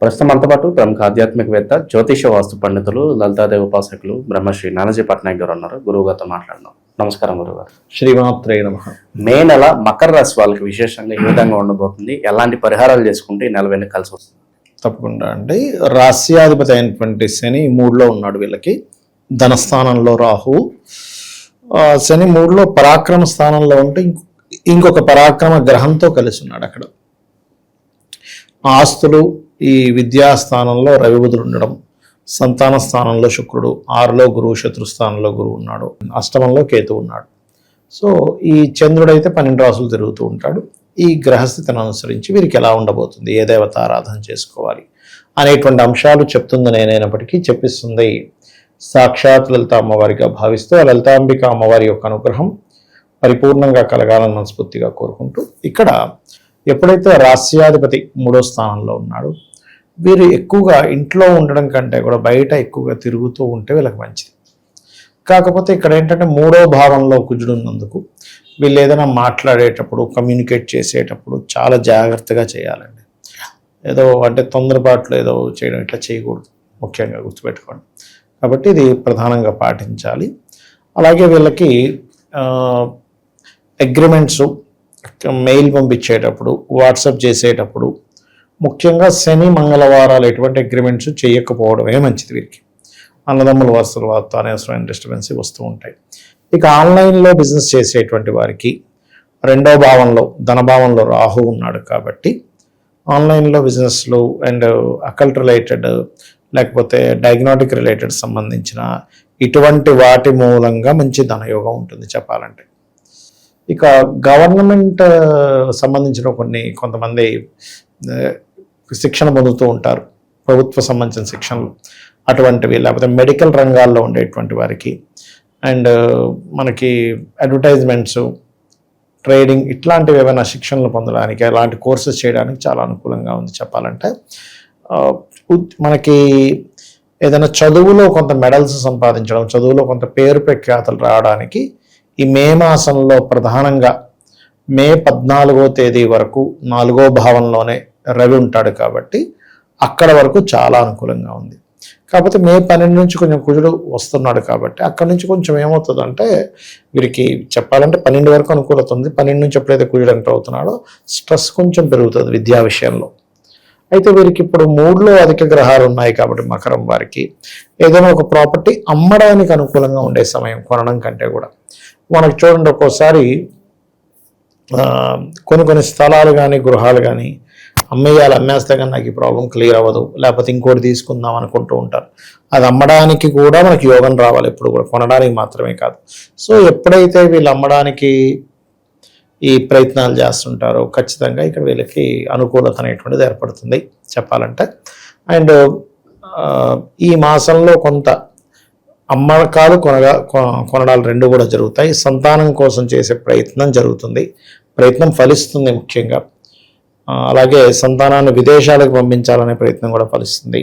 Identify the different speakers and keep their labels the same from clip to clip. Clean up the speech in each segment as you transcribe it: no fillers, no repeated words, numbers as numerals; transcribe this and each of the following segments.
Speaker 1: ప్రస్తుతం మనతో పాటు ప్రముఖ ఆధ్యాత్మికవేత్త జ్యోతిష వాస్తు పండితులు లలితాదేవి ఉపాసకులు బ్రహ్మశ్రీ నానాజీ పట్నాయక్ గారు ఉన్నారు. గురువు గారితో మాట్లాడదాం. నమస్కారం గురుగారు.
Speaker 2: శ్రీమాత్రే నమః.
Speaker 1: మే నెల మకర రాశి వాళ్ళకి విశేషంగా ఏ విధంగా ఉండబోతుంది, ఎలాంటి పరిహారాలు చేసుకుంటే ఈ నెల వెనక కలిసి వస్తుంది?
Speaker 2: తప్పకుండా అండి. రాస్యాధిపతి అయినటువంటి శని 3లో ఉన్నాడు. వీళ్ళకి ధనస్థానంలో రాహువు, శని 3లో పరాక్రమ స్థానంలో ఉంటే ఇంకొక పరాక్రమ గ్రహంతో కలిసి ఉన్నాడు. అక్కడ ఆస్తులు, ఈ విద్యాస్థానంలో రవి బుధుడు ఉండడం, సంతాన స్థానంలో శుక్రుడు, 6లో గురువు, శత్రుస్థానంలో గురువు ఉన్నాడు, అష్టమంలో కేతు ఉన్నాడు. సో ఈ చంద్రుడైతే 12 రాసులు తిరుగుతూ ఉంటాడు. ఈ గ్రహస్థితిని అనుసరించి వీరికి ఎలా ఉండబోతుంది, ఏ దేవత ఆరాధన చేసుకోవాలి అనేటువంటి అంశాలు చెప్తుంది నేనైనప్పటికీ చెప్పిస్తుంది సాక్షాత్ లలిత అమ్మవారిగా భావిస్తూ ఆ లలితాంబిక అమ్మవారి యొక్క అనుగ్రహం పరిపూర్ణంగా కలగాలని మనస్ఫూర్తిగా కోరుకుంటూ, ఇక్కడ ఎప్పుడైతే రాస్యాధిపతి 3వ స్థానంలో ఉన్నాడు, వీరు ఎక్కువగా ఇంట్లో ఉండడం కంటే కూడా బయట ఎక్కువగా తిరుగుతూ ఉంటే వీళ్ళకి మంచిది. కాకపోతే ఇక్కడ ఏంటంటే 3వ భావంలో కుజుడు ఉన్నందుకు వీళ్ళు ఏదైనా మాట్లాడేటప్పుడు, కమ్యూనికేట్ చేసేటప్పుడు చాలా జాగ్రత్తగా చేయాలండి. ఏదో అంటే తొందరపాట్లు ఏదో చేయడం ఇట్లా చేయకూడదు, ముఖ్యంగా గుర్తుపెట్టుకోండి. కాబట్టి ఇది ప్రధానంగా పాటించాలి. అలాగే వీళ్ళకి అగ్రిమెంట్స్, మెయిల్ పంపించేటప్పుడు, వాట్సాప్ చేసేటప్పుడు ముఖ్యంగా శని మంగళవారాలు ఎటువంటి అగ్రిమెంట్స్ చేయకపోవడమే మంచిది. వీరికి అన్నదమ్ముల వరుసల వార్త అనవసరమైన డిస్టర్బెన్స్ వస్తూ ఉంటాయి. ఇక ఆన్లైన్లో బిజినెస్ చేసేటువంటి వారికి 2వ భావంలో ధనభావంలో రాహు ఉన్నాడు కాబట్టి ఆన్లైన్లో బిజినెస్లు అండ్ అకల్ట్ రిలేటెడ్ లేకపోతే డయాగ్నోటిక్ రిలేటెడ్ సంబంధించిన ఇటువంటి వాటి మూలంగా మంచి ధనయోగం ఉంటుంది చెప్పాలంటే. ఇక గవర్నమెంట్ సంబంధించిన కొంతమంది శిక్షణ పొందుతూ ఉంటారు, ప్రభుత్వ సంబంధించిన శిక్షణలు అటువంటివి, లేకపోతే మెడికల్ రంగాల్లో ఉండేటువంటి వారికి అండ్ మనకి అడ్వర్టైజ్మెంట్స్, ట్రేడింగ్ ఇట్లాంటివి ఏమైనా శిక్షణలు పొందడానికి, అలాంటి కోర్సెస్ చేయడానికి చాలా అనుకూలంగా ఉంది చెప్పాలంటే. మనకి ఏదైనా చదువులో కొంత మెడల్స్ సంపాదించడం, చదువులో కొంత పేరు ప్రఖ్యాతలు రావడానికి ఈ మే మాసంలో ప్రధానంగా మే 14వ తేదీ వరకు 4వ భావంలోనే రవి ఉంటాడు కాబట్టి అక్కడ వరకు చాలా అనుకూలంగా ఉంది. కాకపోతే మే 12 నుంచి కొంచెం కుజుడు వస్తున్నాడు కాబట్టి అక్కడి నుంచి కొంచెం ఏమవుతుందంటే వీరికి చెప్పాలంటే 12 వరకు అనుకూలత ఉంది. 12 నుంచి ఎప్పుడైతే కుజుడు ఎంటర్ అవుతున్నాడో స్ట్రెస్ కొంచెం పెరుగుతుంది విద్యా విషయంలో. అయితే వీరికి ఇప్పుడు 3లో అధిక గ్రహాలు ఉన్నాయి కాబట్టి మకరం వారికి ఏదైనా ఒక ప్రాపర్టీ అమ్మడానికి అనుకూలంగా ఉండే సమయం, కొనడం కంటే కూడా. మనకు చూడండి, ఒక్కోసారి కొన్ని స్థలాలు కానీ గృహాలు కానీ అమ్మేస్తే కానీ నాకు ఈ ప్రాబ్లం క్లియర్ అవ్వదు, లేకపోతే ఇంకోటి తీసుకుందాం అనుకుంటూ ఉంటారు. అది అమ్మడానికి కూడా మనకి యోగం రావాలి ఎప్పుడు కూడా, కొనడానికి మాత్రమే కాదు. సో ఎప్పుడైతే వీళ్ళు అమ్మడానికి ఈ ప్రయత్నాలు చేస్తుంటారో ఖచ్చితంగా ఇక్కడ వీళ్ళకి అనుకూలత అనేటువంటిది ఏర్పడుతుంది చెప్పాలంటే. అండ్ ఈ మాసంలో కొంత అమ్మకాలు కొనడాలు 2 కూడా జరుగుతాయి. సంతానం కోసం చేసే ప్రయత్నం జరుగుతుంది, ప్రయత్నం ఫలిస్తుంది ముఖ్యంగా. అలాగే సంతానాన్ని విదేశాలకు పంపించాలనే ప్రయత్నం కూడా ఫలిస్తుంది.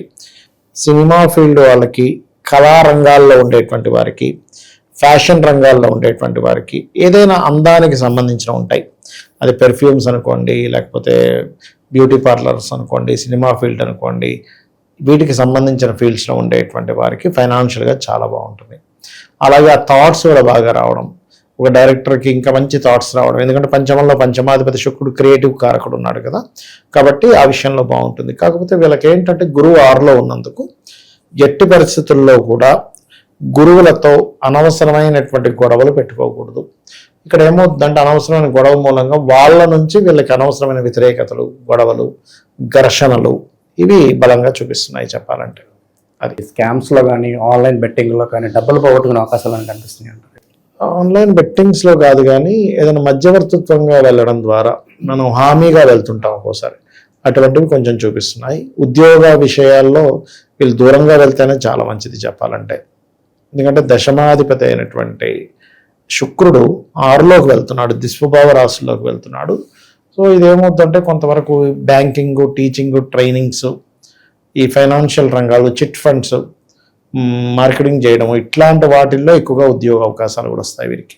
Speaker 2: సినిమా ఫీల్డ్ వాళ్ళకి, కళా రంగాల్లో ఉండేటువంటి వారికి, ఫ్యాషన్ రంగాల్లో ఉండేటువంటి వారికి ఏదైనా అందానికి సంబంధించిన ఉంటాయి, అది పెర్ఫ్యూమ్స్ అనుకోండి, లేకపోతే బ్యూటీ పార్లర్స్ అనుకోండి, సినిమా ఫీల్డ్ అనుకోండి, వీటికి సంబంధించిన ఫీల్డ్స్లో ఉండేటువంటి వారికి ఫైనాన్షియల్గా చాలా బాగుంటుంది. అలాగే ఆ థాట్స్ కూడా బాగా రావడం, ఒక డైరెక్టర్కి ఇంకా మంచి థాట్స్ రావడం, ఎందుకంటే పంచమంలో పంచమాధిపతి శుక్రుడు క్రియేటివ్ కారకుడు ఉన్నాడు కదా, కాబట్టి ఆ విషయంలో బాగుంటుంది. కాకపోతే వీళ్ళకి ఏంటంటే గురువు 6లో ఉన్నందుకు ఎట్టి పరిస్థితుల్లో కూడా గురువులతో అనవసరమైనటువంటి గొడవలు పెట్టుకోకూడదు. ఇక్కడ ఏమవుతుందంటే అనవసరమైన గొడవ మూలంగా వాళ్ళ నుంచి వీళ్ళకి అనవసరమైన వ్యతిరేకతలు, గొడవలు, ఘర్షణలు ఇవి బలంగా చూపిస్తున్నాయి చెప్పాలంటే.
Speaker 1: అది స్కామ్స్లో కానీ ఆన్లైన్ బెట్టింగ్లో కానీ డబ్బులు పోగొట్టుకునే అవకాశాలు కనిపిస్తున్నాయి అంటారు.
Speaker 2: ఆన్లైన్ బెట్టింగ్స్లో కాదు కానీ ఏదైనా మధ్యవర్తిత్వంగా వెళ్ళడం ద్వారా మనం హామీగా వెళ్తుంటాం ఒక్కోసారి, అటువంటివి కొంచెం చూపిస్తున్నాయి. ఉద్యోగ విషయాల్లో వీళ్ళు దూరంగా వెళ్తేనే చాలా మంచిది చెప్పాలంటే. ఎందుకంటే దశమాధిపతి అయినటువంటి శుక్రుడు 6లోకి వెళ్తున్నాడు, దిస్వభావ రాశుల్లోకి వెళ్తున్నాడు. సో ఇదేమవుతుందంటే కొంతవరకు బ్యాంకింగ్, టీచింగ్, ట్రైనింగ్స్, ఈ ఫైనాన్షియల్ రంగాలు, చిట్ ఫండ్స్, మార్కెటింగ్ చేయడం ఇట్లాంటి వాటిల్లో ఎక్కువగా ఉద్యోగ అవకాశాలు కూడా వస్తాయి వీరికి.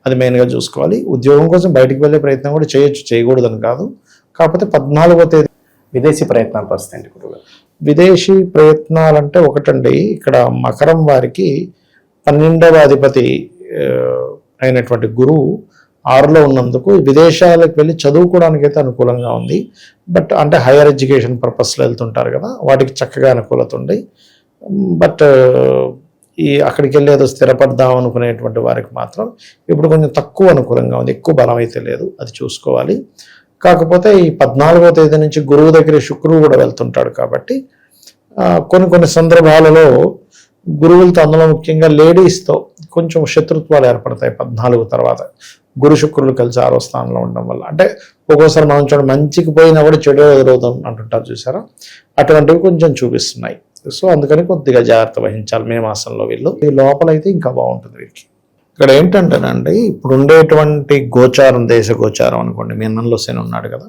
Speaker 2: అది మెయిన్గా చూసుకోవాలి. ఉద్యోగం కోసం బయటికి వెళ్ళే ప్రయత్నం కూడా చేయొచ్చు, చేయకూడదని కాదు. కాకపోతే 14వ తేదీ
Speaker 1: విదేశీ ప్రయత్నాల పరిస్థితి ఏంటి గురుగారు?
Speaker 2: విదేశీ ప్రయత్నాలంటే ఒకటండి, ఇక్కడ మకరం వారికి 12వ అధిపతి అయినటువంటి గురువు 6లో ఉన్నందుకు విదేశాలకు వెళ్ళి చదువుకోవడానికి అయితే అనుకూలంగా ఉంది. బట్ అంటే హైయర్ ఎడ్యుకేషన్ పర్పస్లో వెళ్తుంటారు కదా, వాటికి చక్కగా అనుకూలత ఉంది. బట్ ఈ అక్కడికి వెళ్ళి ఏదో స్థిరపడదాం అనుకునేటువంటి వారికి మాత్రం ఇప్పుడు కొంచెం తక్కువ అనుకూలంగా ఉంది, ఎక్కువ బలం అయితే లేదు, అది చూసుకోవాలి. కాకపోతే ఈ 14వ తేదీ నుంచి గురువు దగ్గర శుక్రువు కూడా వెళ్తుంటాడు కాబట్టి కొన్ని సందర్భాలలో గురువులతో, అందులో ముఖ్యంగా లేడీస్తో కొంచెం శత్రుత్వాలు ఏర్పడతాయి 14 తర్వాత. గురు శుక్రులు కలిసి 6వ స్థానంలో ఉండడం వల్ల, అంటే ఒక్కోసారి మనం చూడ మంచికి పోయినా కూడా చెడు ఎదురవుతాం అంటుంటారు చూసారా, అటువంటివి కొంచెం చూపిస్తున్నాయి. సో అందుకని కొద్దిగా జాగ్రత్త వహించాలి మే మాసంలో వీళ్ళు. ఈ లోపలైతే ఇంకా బాగుంటుంది వీరికి. ఇక్కడ ఏంటంటేనండి, ఇప్పుడు ఉండేటువంటి గోచారం, దేశ గోచారం అనుకోండి, మీనంలో శని ఉన్నాడు కదా,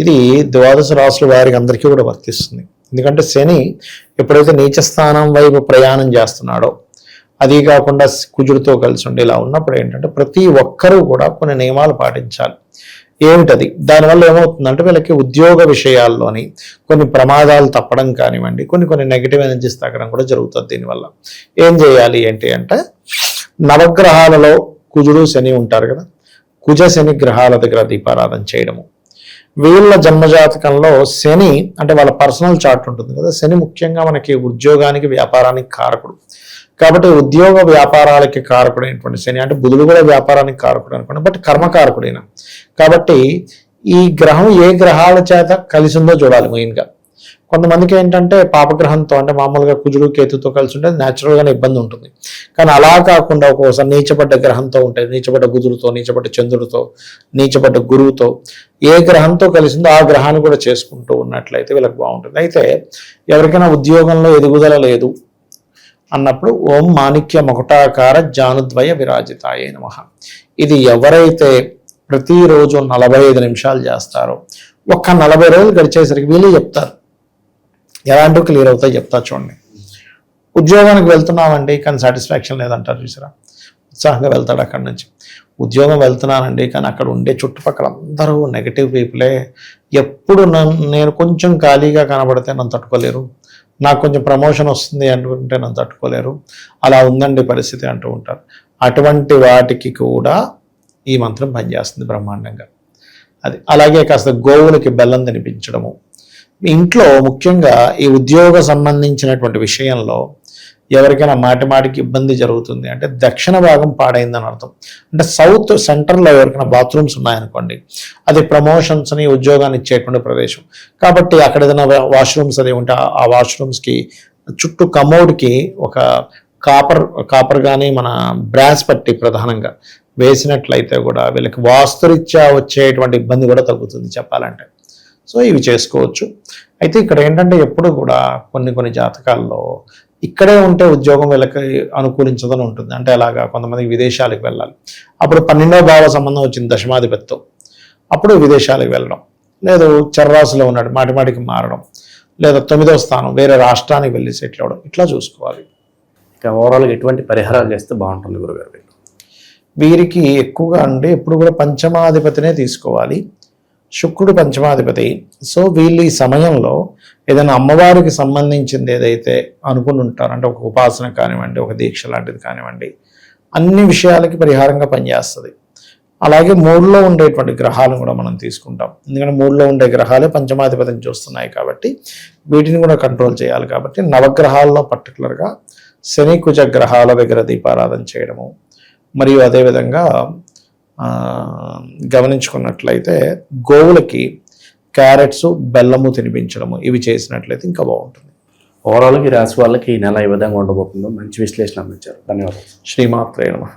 Speaker 2: ఇది ద్వాదశ రాశుల వారికి అందరికీ కూడా వర్తిస్తుంది. ఎందుకంటే శని ఎప్పుడైతే నీచ స్థానం వైపు ప్రయాణం చేస్తున్నాడో, అది కాకుండా కుజుడితో కలిసి ఉండి ఇలా ఉన్నప్పుడు ఏంటంటే ప్రతి ఒక్కరూ కూడా కొన్ని నియమాలు పాటించాలి. ఏమిటది? దానివల్ల ఏమవుతుందంటే వీళ్ళకి ఉద్యోగ విషయాల్లోని కొన్ని ప్రమాదాలు తప్పడం కానివ్వండి, కొన్ని నెగిటివ్ ఎనర్జీస్ తగ్గడం కూడా జరుగుతుంది. దీనివల్ల ఏం చేయాలి ఏంటి అంటే, నవగ్రహాలలో కుజుడు శని ఉంటారు కదా, కుజ శని గ్రహాల దగ్గర దీపారాధన చేయడము. వీళ్ళ జన్మజాతకంలో శని అంటే వాళ్ళ పర్సనల్ చార్ట్ ఉంటుంది కదా, శని ముఖ్యంగా మనకి ఉద్యోగానికి వ్యాపారానికి కారకుడు. కాబట్టి ఉద్యోగ వ్యాపారాలకి కారకుడైనటువంటి శని, అంటే బుధుడు కూడా వ్యాపారానికి కారకుడు అనుకోండి, బట్ కర్మకారకుడైన. కాబట్టి ఈ గ్రహం ఏ గ్రహాల చేత కలిసిందో చూడాలి మెయిన్గా. కొంతమందికి ఏంటంటే పాపగ్రహంతో, అంటే మామూలుగా కుజుడు కేతుతో కలిసి ఉంటే న్యాచురల్గానే ఇబ్బంది ఉంటుంది. కానీ అలా కాకుండా ఒక్కోసారి నీచపడ్డ గ్రహంతో ఉంటాయి, నీచపడ్డ బుధుడితో, నీచపడ్డ చంద్రుడితో, నీచపడ్డ గురువుతో, ఏ గ్రహంతో కలిసిందో ఆ గ్రహాన్ని కూడా చేసుకుంటూ ఉన్నట్లయితే వీళ్ళకి బాగుంటుంది. అయితే ఎవరికైనా ఉద్యోగంలో ఎదుగుదల లేదు అన్నప్పుడు ఓం మాణిక్య మకుటాకార జానుద్వయ విరాజితాయే నమః, ఇది ఎవరైతే ప్రతిరోజు 45 నిమిషాలు చేస్తారో, ఒక్క 40 రోజులు గడిచేసరికి వీళ్ళు చెప్తారు, ఎలాంటివి క్లియర్ అవుతాయి చెప్తా చూడండి. ఉద్యోగానికి వెళ్తున్నామండి కానీ సాటిస్ఫాక్షన్ లేదంటారు చూసారా, ఉత్సాహంగా వెళ్తాడు అక్కడి నుంచి. ఉద్యోగం వెళ్తున్నానండి కానీ అక్కడ ఉండే చుట్టుపక్కల అందరూ నెగిటివ్ పీపులే, ఎప్పుడు నేను కొంచెం ఖాళీగా కనబడితే నన్ను తట్టుకోలేరు, నాకు కొంచెం ప్రమోషన్ వస్తుంది అనుకుంటే నన్ను తట్టుకోలేరు, అలా ఉందండి పరిస్థితి అంటూ ఉంటారు. అటువంటి వాటికి కూడా ఈ మంత్రం పనిచేస్తుంది బ్రహ్మాండంగా. అది అలాగే కాస్త గోవులకి బెల్లం తినిపించడము. ఇంట్లో ముఖ్యంగా ఈ ఉద్యోగ సంబంధించినటువంటి విషయంలో ఎవరికైనా మాటికి ఇబ్బంది జరుగుతుంది అంటే దక్షిణ భాగం పాడైందని అర్థం. అంటే సౌత్ సెంటర్లో ఎవరికైనా బాత్రూమ్స్ ఉన్నాయనుకోండి, అది ప్రమోషన్స్ని, ఉద్యోగాన్ని ఇచ్చేటువంటి ప్రదేశం. కాబట్టి అక్కడ ఏదైనా వాష్రూమ్స్ అది ఉంటే ఆ వాష్రూమ్స్కి చుట్టూ కమోడ్కి ఒక కాపర్ కానీ మన బ్రాస్ పట్టి ప్రధానంగా వేసినట్లయితే కూడా వీళ్ళకి వాస్తురీత్యా వచ్చేటువంటి ఇబ్బంది కూడా తగ్గుతుంది చెప్పాలంటే. సో ఇవి చేసుకోవచ్చు. అయితే ఇక్కడ ఏంటంటే ఎప్పుడు కూడా కొన్ని జాతకాల్లో ఇక్కడే ఉంటే ఉద్యోగం వీళ్ళకి అనుకూలించదని ఉంటుంది. అంటే అలాగా కొంతమందికి విదేశాలకు వెళ్ళాలి, అప్పుడు 12వ భావ సంబంధం వచ్చింది దశమాధిపతితో, అప్పుడు విదేశాలకు వెళ్ళడం, లేదు చర్రాసులో ఉన్నాడు మాటికి మారడం, లేదా 9వ స్థానం వేరే రాష్ట్రానికి వెళ్ళి సెటిల్ అవ్వడం, ఇట్లా చూసుకోవాలి.
Speaker 1: ఇంకా ఓవరాల్గా ఎటువంటి పరిహారాలు చేస్తే బాగుంటుంది గురుగారు?
Speaker 2: వీరికి ఎక్కువగా అంటే ఎప్పుడు కూడా పంచమాధిపతినే తీసుకోవాలి, శుక్రుడు పంచమాధిపతి. సో వీళ్ళు ఈ సమయంలో ఏదైనా అమ్మవారికి సంబంధించింది ఏదైతే అనుకుని ఉంటారో, అంటే ఒక ఉపాసన కానివ్వండి, ఒక దీక్ష లాంటిది కానివ్వండి, అన్ని విషయాలకి పరిహారంగా పనిచేస్తుంది. అలాగే 3లో ఉండేటువంటి గ్రహాలను కూడా మనం తీసుకుంటాం, ఎందుకంటే 3లో ఉండే గ్రహాలే పంచమాధిపతిని చూస్తున్నాయి కాబట్టి వీటిని కూడా కంట్రోల్ చేయాలి. కాబట్టి నవగ్రహాల్లో పర్టికులర్గా శని కుజ గ్రహాల దగ్గర దీపారాధన చేయడము, మరియు అదేవిధంగా గమనించుకున్నట్లయితే గోవులకి క్యారెట్స్ బెల్లము తినిపించడము, ఇవి చేసినట్లయితే ఇంకా బాగుంటుంది.
Speaker 1: ఓవరాల్గా ఈ రాశి వాళ్ళకి ఈ నెల ఏ విధంగా ఉండబోతుందో మంచి విశ్లేషణ అందించారు. ధన్యవాదాలు.
Speaker 2: శ్రీమాత్రే నమః.